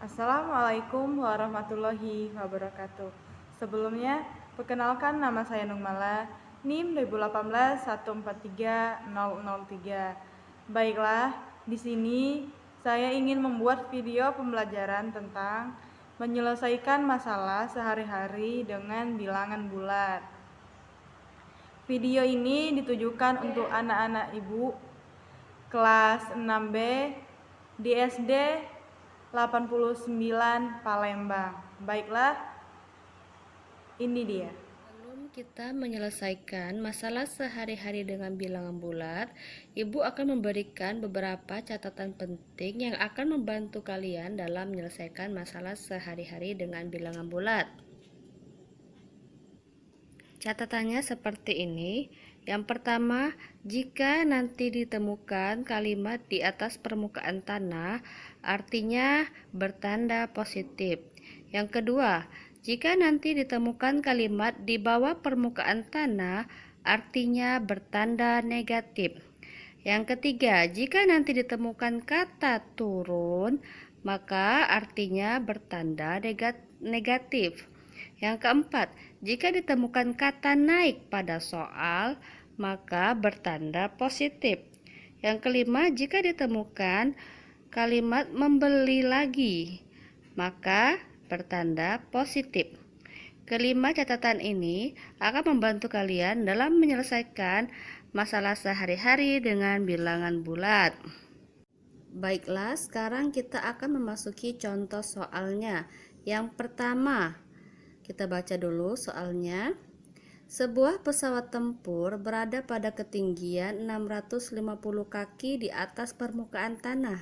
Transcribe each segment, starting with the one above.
Assalamualaikum warahmatullahi wabarakatuh. Sebelumnya, perkenalkan nama saya Nungmala, NIM 2018 143003. Baiklah, di sini saya ingin membuat video pembelajaran tentang menyelesaikan masalah sehari-hari dengan bilangan bulat. Video ini ditujukan untuk anak-anak ibu kelas 6B di SD 89 Palembang. Baiklah, ini dia. Sebelum kita menyelesaikan masalah sehari-hari dengan bilangan bulat, Ibu akan memberikan beberapa catatan penting yang akan membantu kalian dalam menyelesaikan masalah sehari-hari dengan bilangan bulat. Catatannya seperti ini. Yang pertama, jika nanti ditemukan kalimat di atas permukaan tanah, artinya bertanda positif. Yang kedua, jika nanti ditemukan kalimat di bawah permukaan tanah, artinya bertanda negatif. Yang ketiga, jika nanti ditemukan kata turun, maka artinya bertanda negatif. Yang keempat, jika ditemukan kata naik pada soal, maka bertanda positif. Yang kelima, jika ditemukan kalimat membeli lagi, maka bertanda positif. Kelima catatan ini akan membantu kalian dalam menyelesaikan masalah sehari-hari dengan bilangan bulat. Baiklah, sekarang kita akan memasuki contoh soalnya. Yang pertama, kita baca dulu soalnya. Sebuah pesawat tempur berada pada ketinggian 650 kaki di atas permukaan tanah.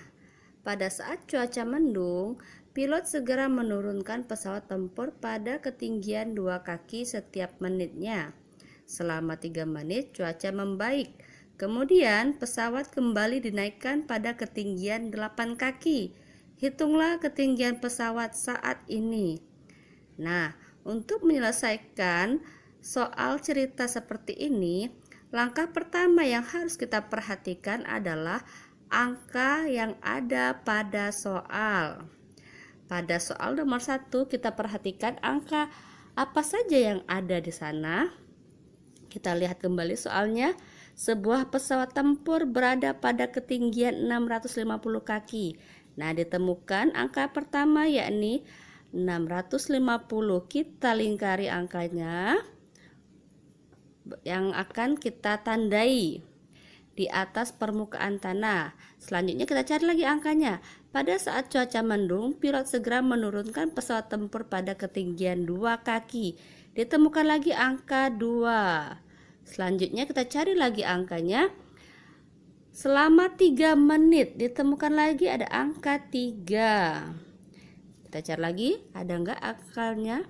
Pada saat cuaca mendung, pilot segera menurunkan pesawat tempur pada ketinggian 2 kaki setiap menitnya. Selama 3 menit cuaca membaik. Kemudian pesawat kembali dinaikkan pada ketinggian 8 kaki. Hitunglah ketinggian pesawat saat ini. Nah, untuk menyelesaikan soal cerita seperti ini, langkah pertama yang harus kita perhatikan adalah angka yang ada pada soal. Pada soal nomor 1 kita perhatikan angka apa saja yang ada di sana. Kita lihat kembali soalnya. Sebuah pesawat tempur berada pada ketinggian 650 kaki. Nah, ditemukan angka pertama yakni 650. Kita lingkari angkanya yang akan kita tandai di atas permukaan tanah. Selanjutnya kita cari lagi angkanya. Pada saat cuaca mendung, pilot segera menurunkan pesawat tempur pada ketinggian 2 kaki. Ditemukan lagi angka 2. Selanjutnya kita cari lagi angkanya. Selama 3 menit ditemukan lagi ada angka 3. Kita cari lagi, ada enggak angkanya?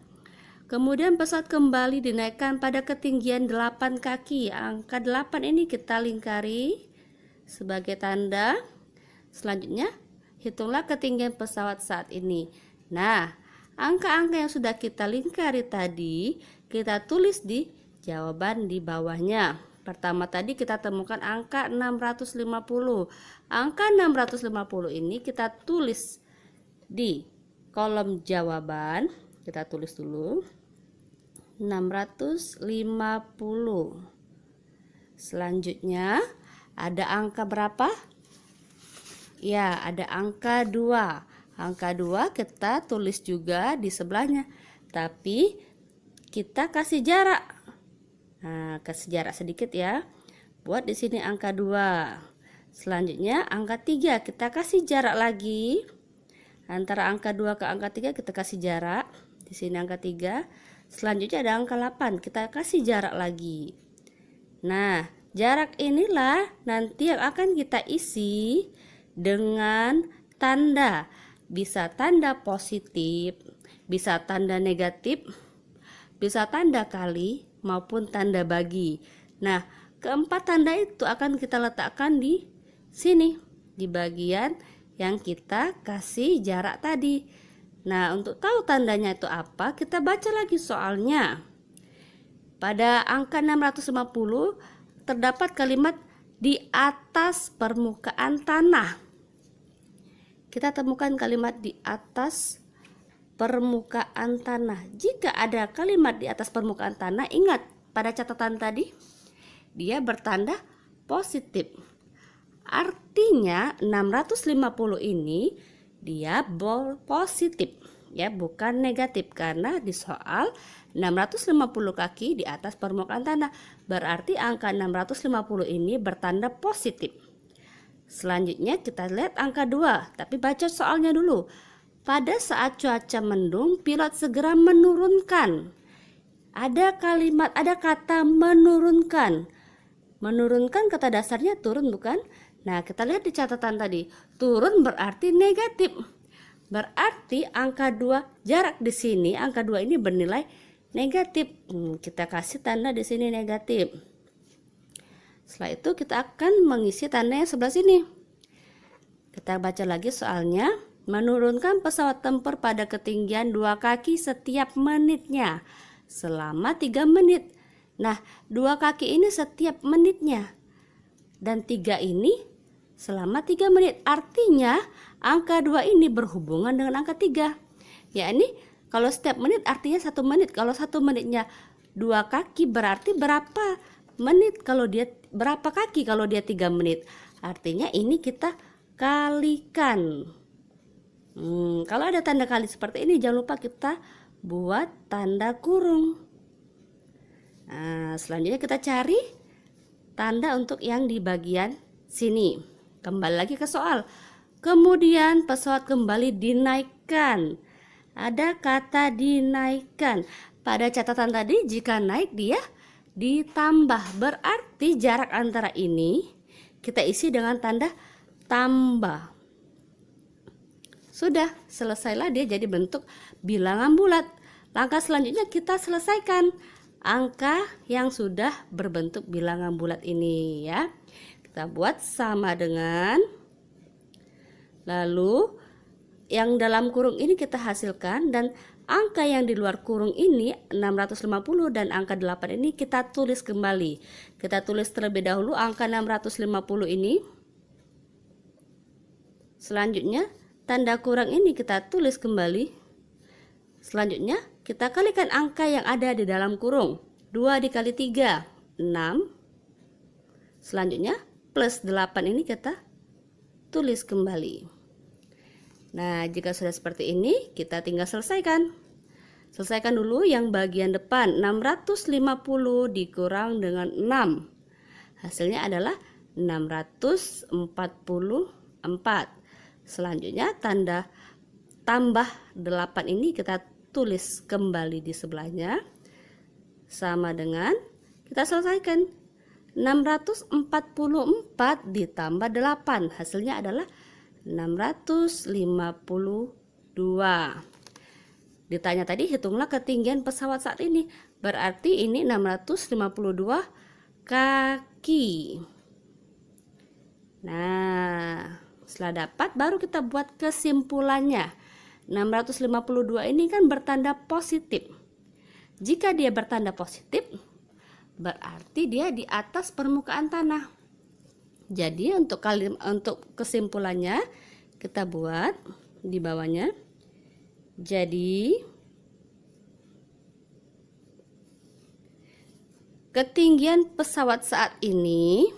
Kemudian pesawat kembali dinaikkan pada ketinggian 8 kaki. Angka 8 ini kita lingkari sebagai tanda. Selanjutnya, hitunglah ketinggian pesawat saat ini. Nah, angka-angka yang sudah kita lingkari tadi, kita tulis di jawaban di bawahnya. Pertama tadi kita temukan angka 650. Angka 650 ini kita tulis di kolom jawaban. Kita tulis dulu 650. Selanjutnya ada angka berapa? Ya, ada angka 2. Angka 2 kita tulis juga di sebelahnya. Tapi kita kasih jarak. Nah, kasih jarak sedikit ya. Buat di sini angka 2. Selanjutnya angka 3 kita kasih jarak lagi. Antara angka 2 ke angka 3 kita kasih jarak. Di sini angka 3. Selanjutnya ada angka 8, kita kasih jarak lagi. Nah, jarak inilah nanti yang akan kita isi dengan tanda. Bisa tanda positif, bisa tanda negatif, bisa tanda kali maupun tanda bagi. Nah, keempat tanda itu akan kita letakkan di sini, di bagian yang kita kasih jarak tadi. Nah, untuk tahu tandanya itu apa, kita baca lagi soalnya. Pada angka 650 terdapat kalimat di atas permukaan tanah. kita temukan kalimat di atas permukaan tanah. Jika ada kalimat di atas permukaan tanah, ingat pada catatan tadi dia bertanda positif. Artinya 650 ini dia positif ya, bukan negatif, karena di soal 650 kaki di atas permukaan tanah, berarti angka 650 ini bertanda positif. Selanjutnya kita lihat angka 2, tapi baca soalnya dulu. Pada saat cuaca mendung, pilot segera menurunkan. Ada kata menurunkan. Menurunkan kata dasarnya turun, bukan? Nah, kita lihat di catatan tadi. Turun berarti negatif. Berarti angka 2, jarak di sini angka 2 ini bernilai negatif. Kita kasih tanda di sini negatif. Setelah itu kita akan mengisi tanda yang sebelah sini. Kita baca lagi soalnya. Menurunkan pesawat tempur pada ketinggian 2 kaki setiap menitnya selama 3 menit. Nah, 2 kaki ini setiap menitnya, dan 3 ini selama 3 menit. Artinya angka 2 ini berhubungan dengan angka 3. Yakni kalau setiap menit artinya 1 menit. Kalau 1 menitnya 2 kaki berarti berapa menit kalau dia berapa kaki kalau dia 3 menit. Artinya ini kita kalikan. Kalau ada tanda kali seperti ini, jangan lupa kita buat tanda kurung. Nah, selanjutnya kita cari tanda untuk yang di bagian sini. Kembali lagi ke soal. Kemudian pesawat kembali dinaikkan. Ada kata dinaikkan. Pada catatan tadi, jika naik dia ditambah. Berarti jarak antara ini kita isi dengan tanda tambah. Sudah, selesailah dia jadi bentuk bilangan bulat. Langkah selanjutnya kita selesaikan angka yang sudah berbentuk bilangan bulat ini ya. Kita buat sama dengan, lalu yang dalam kurung ini kita hasilkan, dan angka yang di luar kurung ini 650 dan angka 8 ini kita tulis kembali. Kita tulis terlebih dahulu angka 650 ini. Selanjutnya tanda kurang ini kita tulis kembali. Selanjutnya kita kalikan angka yang ada di dalam kurung. 2 dikali 3, 6. Selanjutnya plus 8 ini kita tulis kembali. Nah, jika sudah seperti ini, kita tinggal selesaikan. Selesaikan dulu yang bagian depan. 650 dikurang dengan 6. Hasilnya adalah 644. Selanjutnya tanda tambah 8 ini kita tulis kembali di sebelahnya. Sama dengan, kita selesaikan 644 ditambah 8. Hasilnya adalah 652. Ditanya tadi, hitunglah ketinggian pesawat saat ini. Berarti ini 652 kaki. Nah, setelah dapat, baru kita buat kesimpulannya. 652 ini kan bertanda positif. Jika dia bertanda positif, berarti dia di atas permukaan tanah. Jadi untuk kesimpulannya kita buat di bawahnya. Jadi ketinggian pesawat saat ini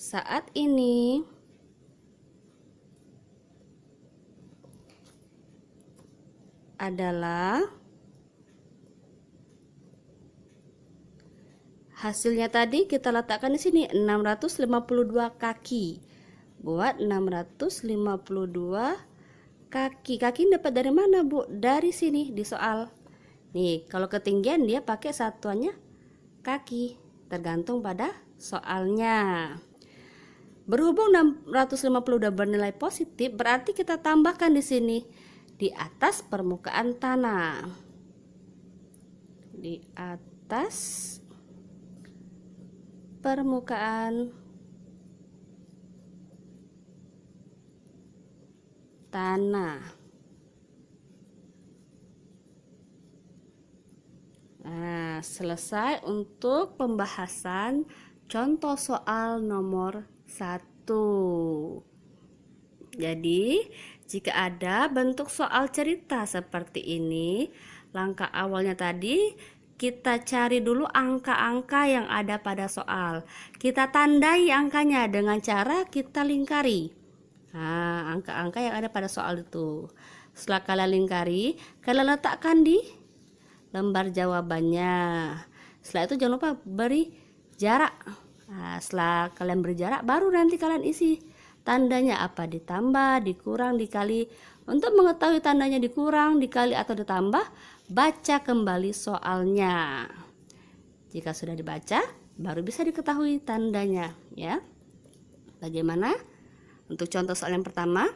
saat ini adalah, hasilnya tadi kita letakkan di sini 652 kaki. Buat 652 kaki. Kaki dapat dari mana, Bu? Dari sini di soal. Nih, kalau ketinggian dia pakai satuannya kaki, tergantung pada soalnya. Berhubung 650 udah bernilai positif, berarti kita tambahkan di sini di atas permukaan tanah. Di atas permukaan tanah. Nah, selesai untuk pembahasan contoh soal nomor 1. Jadi, jika ada bentuk soal cerita seperti ini, langkah awalnya tadi kita cari dulu angka-angka yang ada pada soal. Kita tandai angkanya dengan cara kita lingkari. Nah, angka-angka yang ada pada soal itu. Setelah kalian lingkari, kalian letakkan di lembar jawabannya. Setelah itu jangan lupa beri jarak. Nah, setelah kalian beri jarak, baru nanti kalian isi tandanya apa, ditambah, dikurang, dikali. Untuk mengetahui tandanya dikurang, dikali atau ditambah, baca kembali soalnya. Jika sudah dibaca, baru bisa diketahui tandanya, ya. Bagaimana? Untuk contoh soal yang pertama,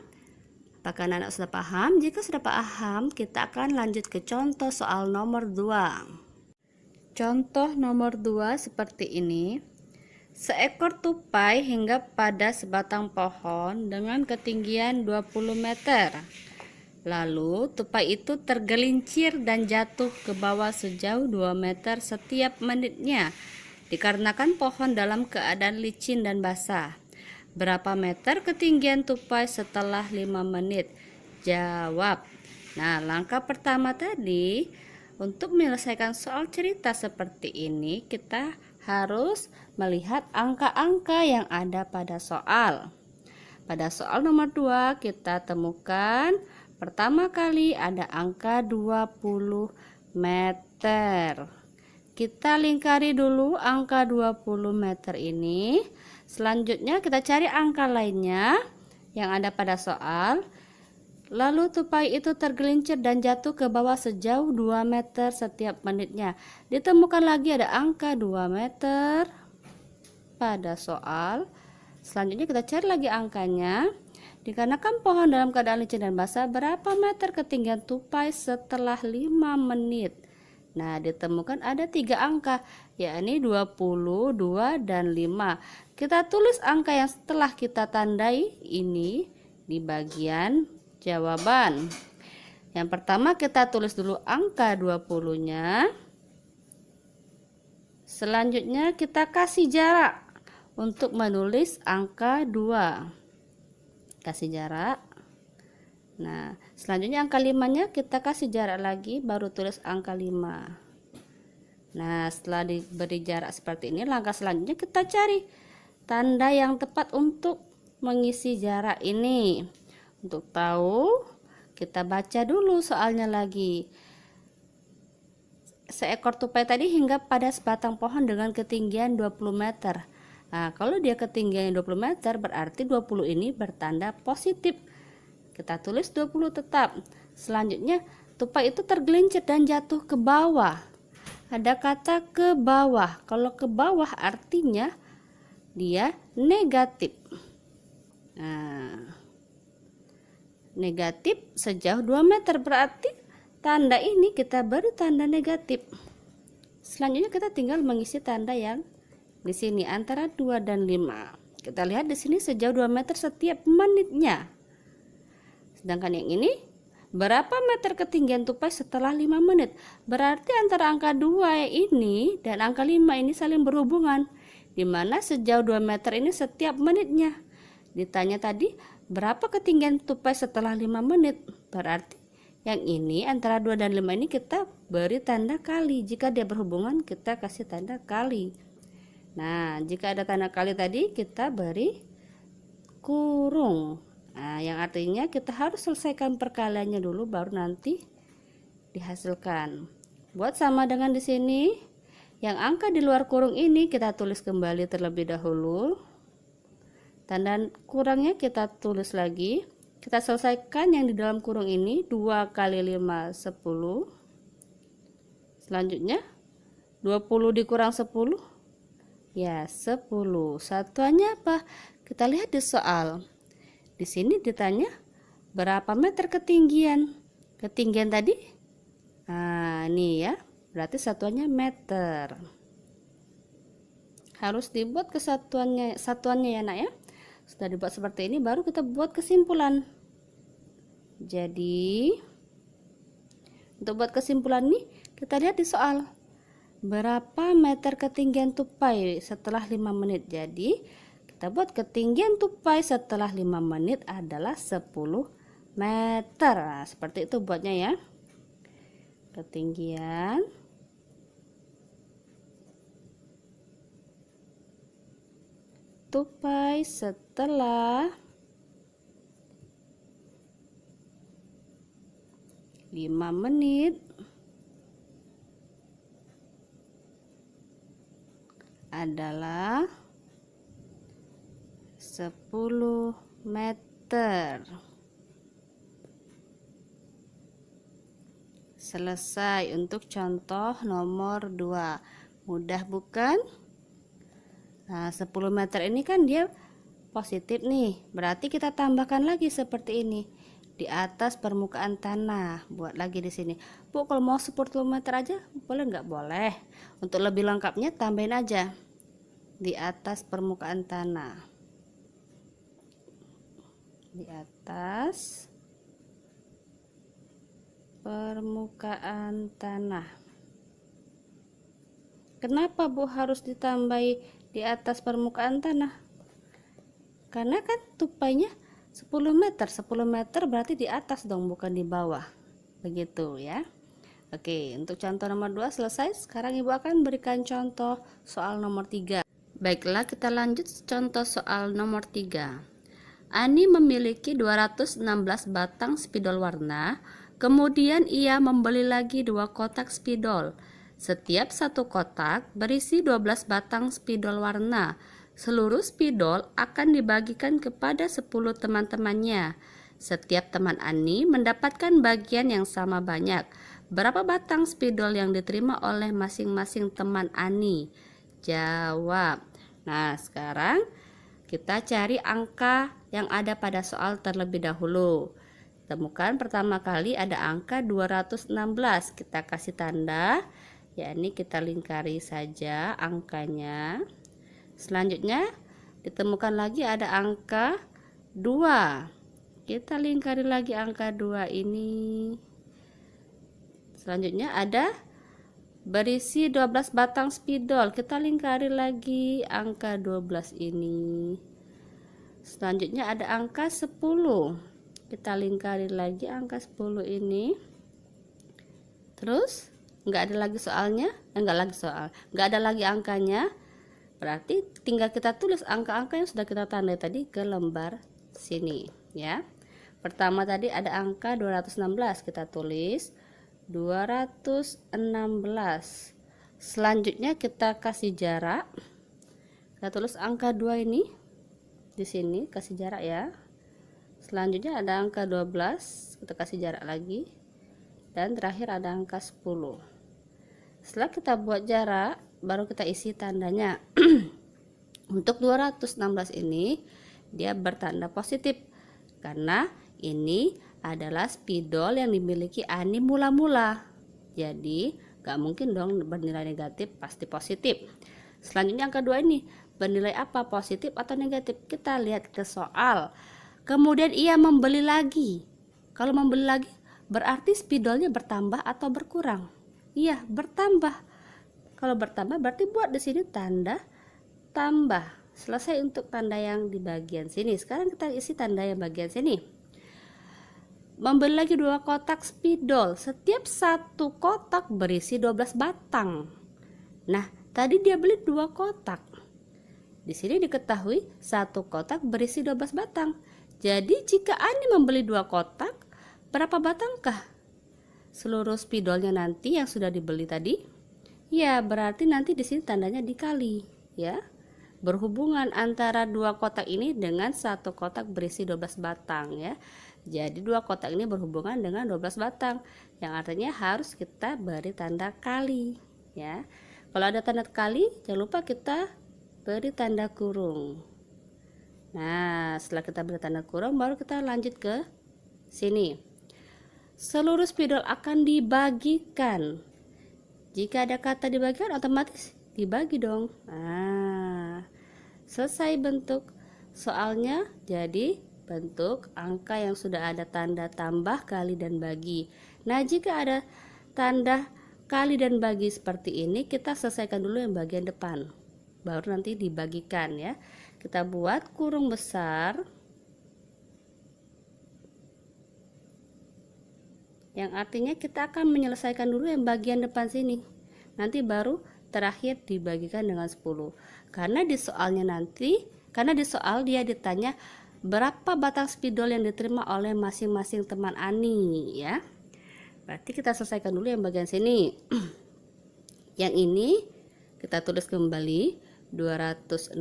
apakah anak sudah paham? Jika sudah paham, kita akan lanjut ke contoh soal nomor 2. Contoh nomor 2 seperti ini. Seekor tupai hinggap pada sebatang pohon dengan ketinggian 20 meter. Lalu tupai itu tergelincir dan jatuh ke bawah sejauh 2 meter setiap menitnya, dikarenakan pohon dalam keadaan licin dan basah. Berapa meter ketinggian tupai setelah 5 menit? Jawab. Nah, langkah pertama tadi, untuk menyelesaikan soal cerita seperti ini, kita harus melihat angka-angka yang ada pada soal. Pada soal nomor 2 kita temukan pertama kali ada angka 20 meter. Kita lingkari dulu angka 20 meter ini. Selanjutnya kita cari angka lainnya yang ada pada soal. Lalu tupai itu tergelincir dan jatuh ke bawah sejauh 2 meter setiap menitnya. Ditemukan lagi ada angka 2 meter pada soal. Selanjutnya kita cari lagi angkanya. Dikarenakan pohon dalam keadaan licin dan basah, berapa meter ketinggian tupai setelah 5 menit? Nah, ditemukan ada 3 angka, yakni 20, 2, dan 5. Kita tulis angka yang setelah kita tandai ini di bagian jawaban. Yang pertama kita tulis dulu angka 20-nya. Selanjutnya kita kasih jarak untuk menulis angka 2. Kasih jarak. Nah, selanjutnya angka 5-nya kita kasih jarak lagi, baru tulis angka 5. Nah, setelah diberi jarak seperti ini, langkah selanjutnya kita cari tanda yang tepat untuk mengisi jarak ini. Untuk tahu, kita baca dulu soalnya lagi. Seekor tupai tadi hinggap pada sebatang pohon dengan ketinggian 20 meter. Nah, kalau dia ketinggian 20 meter, berarti 20 ini bertanda positif. Kita tulis 20 tetap. Selanjutnya, tupai itu tergelincir dan jatuh ke bawah. Ada kata ke bawah. Kalau ke bawah artinya dia negatif. Nah, negatif sejauh 2 meter, berarti tanda ini kita beri tanda negatif. Selanjutnya kita tinggal mengisi tanda yang di sini antara 2 dan 5. Kita lihat di sini sejauh 2 meter setiap menitnya. Sedangkan yang ini, berapa meter ketinggian tupai setelah 5 menit? Berarti antara angka 2 ini dan angka 5 ini saling berhubungan, di mana sejauh 2 meter ini setiap menitnya. Ditanya tadi, berapa ketinggian tupai setelah 5 menit? Berarti yang ini antara 2 dan 5 ini kita beri tanda kali. Jika dia berhubungan, kita kasih tanda kali. Nah, jika ada tanda kali tadi, kita beri kurung. Nah, yang artinya kita harus selesaikan perkaliannya dulu, baru nanti dihasilkan. Buat sama dengan di sini, yang angka di luar kurung ini kita tulis kembali terlebih dahulu. Tanda kurangnya kita tulis lagi. Kita selesaikan yang di dalam kurung ini, 2 kali 5, 10. Selanjutnya, 20 dikurang 10. Ya, 10. Satuannya apa? Kita lihat di soal. Di sini ditanya berapa meter ketinggian. Ketinggian tadi? Nah, ini ya. Berarti satuannya meter. Harus dibuat satuannya ya, Nak ya. Sudah dibuat seperti ini, baru kita buat kesimpulan. Jadi untuk buat kesimpulan nih, kita lihat di soal. Berapa meter ketinggian tupai setelah 5 menit? Jadi kita buat ketinggian tupai setelah 5 menit adalah 10 meter. Nah, seperti itu buatnya ya. Ketinggian tupai setelah 5 menit adalah 10 meter. Selesai untuk contoh nomor 2. Mudah bukan? Nah, 10 meter ini kan dia positif nih. Berarti kita tambahkan lagi seperti ini. Di atas permukaan tanah. Buat lagi di sini. Bu, kalau mau 10 meter aja boleh nggak? Boleh. Untuk lebih lengkapnya tambahin aja. Di atas permukaan tanah. Di atas permukaan tanah. Kenapa Bu harus ditambahi di atas permukaan tanah? Karena kan tupainya 10 meter. 10 meter berarti di atas dong, bukan di bawah. Begitu ya. Oke, untuk contoh nomor 2 selesai. Sekarang Ibu akan berikan contoh soal nomor 3. Baiklah, kita lanjut contoh soal nomor 3. Ani memiliki 216 batang spidol warna. Kemudian ia membeli lagi 2 kotak spidol. Setiap satu kotak berisi 12 batang spidol warna. Seluruh spidol akan dibagikan kepada 10 teman-temannya. Setiap teman Ani mendapatkan bagian yang sama banyak. Berapa batang spidol yang diterima oleh masing-masing teman Ani? Jawab. Nah, sekarang kita cari angka yang ada pada soal terlebih dahulu. Temukan pertama kali ada angka 216. Kita kasih tanda, yakni kita lingkari saja angkanya. Selanjutnya ditemukan lagi ada angka 2. Kita lingkari lagi angka 2 ini. Selanjutnya ada berisi 12 batang spidol. Kita lingkari lagi angka 12 ini. Selanjutnya ada angka 10. Kita lingkari lagi angka 10 ini. Terus nggak ada lagi soalnya, nggak ada lagi angkanya. Berarti tinggal kita tulis angka-angka yang sudah kita tandai tadi ke lembar sini ya. Pertama tadi ada angka 216, kita tulis 216. Selanjutnya kita kasih jarak. Kita tulis angka 2 ini di sini, kasih jarak ya. Selanjutnya ada angka 12, kita kasih jarak lagi. Dan terakhir ada angka 10. Setelah kita buat jarak, baru kita isi tandanya. Untuk 216 ini dia bertanda positif karena ini adalah spidol yang dimiliki Ani mula-mula. Jadi gak mungkin dong bernilai negatif, pasti positif. Selanjutnya angka 2 ini bernilai apa, positif atau negatif? Kita lihat ke soal. Kemudian ia membeli lagi. Kalau membeli lagi berarti spidolnya bertambah atau berkurang? Iya, bertambah. Kalau bertambah berarti buat di sini tanda tambah. Selesai untuk tanda yang di bagian sini. Sekarang kita isi tanda yang bagian sini. Membeli lagi 2 kotak spidol. Setiap satu kotak berisi 12 batang. Nah, tadi dia beli 2 kotak. Di sini diketahui satu kotak berisi 12 batang. Jadi jika Ani membeli 2 kotak, berapa batangkah seluruh spidolnya nanti yang sudah dibeli tadi? Ya, berarti nanti di sini tandanya dikali, ya. Berhubungan antara 2 kotak ini dengan satu kotak berisi 12 batang, ya. Jadi 2 kotak ini berhubungan dengan 12 batang, yang artinya harus kita beri tanda kali, ya. Kalau ada tanda kali, jangan lupa kita beri tanda kurung. Nah, setelah kita beri tanda kurung, baru kita lanjut ke sini. Seluruh spidol akan dibagikan. Jika ada kata dibagikan, otomatis dibagi dong. Nah, selesai bentuk soalnya. Jadi bentuk angka yang sudah ada tanda tambah, kali, dan bagi. Nah, jika ada tanda kali dan bagi seperti ini, kita selesaikan dulu yang bagian depan, baru nanti dibagikan ya. Kita buat kurung besar, yang artinya kita akan menyelesaikan dulu yang bagian depan sini, nanti baru terakhir dibagikan dengan 10. Karena di soal dia ditanya berapa batang spidol yang diterima oleh masing-masing teman Ani ya. Berarti kita selesaikan dulu yang bagian sini. Yang ini kita tulis kembali 216,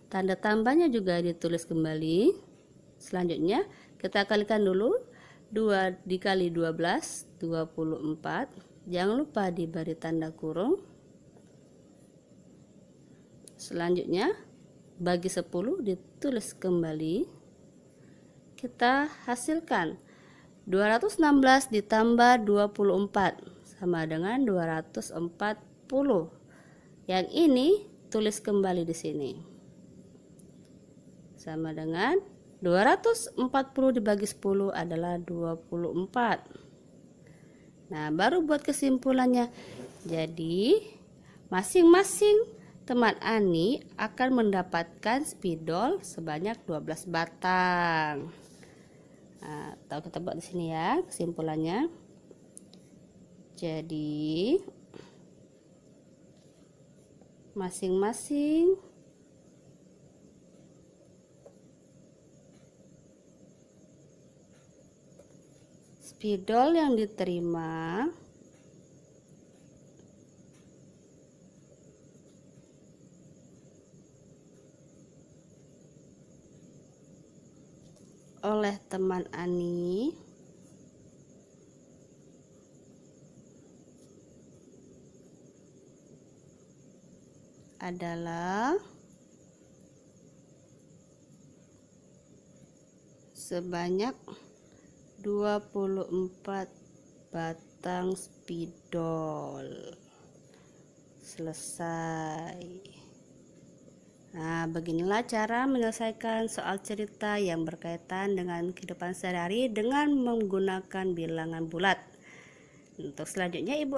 tanda tambahnya juga ditulis kembali. Selanjutnya kita kalikan dulu, 2 dikali 12, 24. Jangan lupa diberi tanda kurung. Selanjutnya bagi 10 ditulis kembali. Kita hasilkan 216 ditambah 24 sama dengan 240. Yang ini tulis kembali di sini. Sama dengan 240 dibagi 10 adalah 24. Nah, baru buat kesimpulannya. Jadi, masing-masing teman Ani akan mendapatkan spidol sebanyak 12 batang. Nah, kita buat di sini ya kesimpulannya. Jadi, masing-masing spidol yang diterima oleh teman Ani adalah sebanyak 24 batang spidol. Selesai. Nah, beginilah cara menyelesaikan soal cerita yang berkaitan dengan kehidupan sehari-hari dengan menggunakan bilangan bulat. Untuk selanjutnya, Ibu